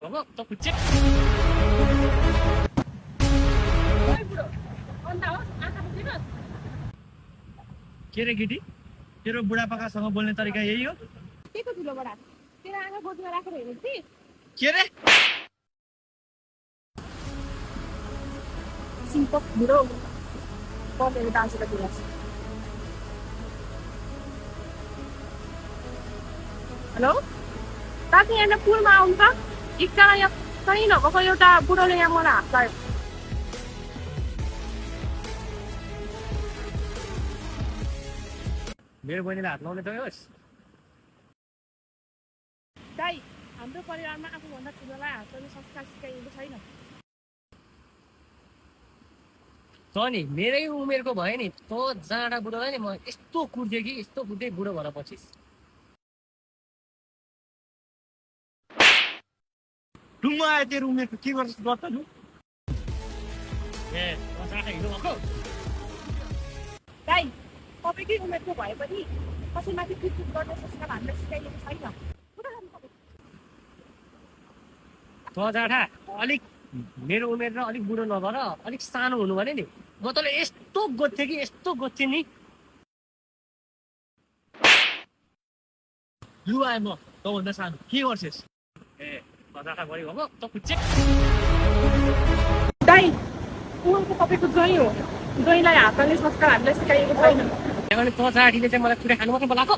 Vamos, to kucek. ओइ बुढो अन्त होस् आँखा बुझिनुहोस् के रे केटी तेरो बुढापाकासँग बोल्ने तरिका यही हो के को ठुलो बडा तेरो आँखा गोठमा राखेर हेरेको थिएँ के रे सिम्पल बुढो बलेर डान्सर दिनुहोस् हेलो ताकि यहाँ पुलमा आउनु त एकजना यहाँ कहीँ नभएको एउटा बुढोले यहाँ मलाई हात लाग्यो मेरो बहिनीलाई हात लाउने त होस् दाइ हाम्रो परिवारमा आफूभन्दा ठुलोलाई हात लाग्ने संस्कार सिकाइएको छैन त नि मेरै उमेरको भयो नि त जाँडा बुढोलाई नि म यस्तो कुर्थेँ कि यस्तो कुर्दै बुढो भएर पछि टुङ्गो आयो तेरो उमेरको के गर्छस् गर्छ नि ए त जाँडा हिँड्नु भएको दाइ तपाईँकै उमेरको भए पनि कसैमाथि कुटकुट गर्ने संस्कार हामीलाई सिकाइएको छैन त जाँडा अलिक मेरो उमेर र अलिक बुढो नभएर अलिक सानो हुनु भने नि म तँलाई यस्तो गोज्थेँ कि यस्तो गोज्थेँ नि लु आएँ म तँभन्दा सानो के गर्छस् ए जाँडा गरी भएको त कुच्चे दाइ उहाँको तपाईँको ज्वाइँ हो ज्वाइँलाई हात लाग्ने संस्कार हामीलाई सिकाइएको छैन त्यहाँबाट त जाँडीले चाहिँ मलाई कुरै खानु मात्रै बोलाएको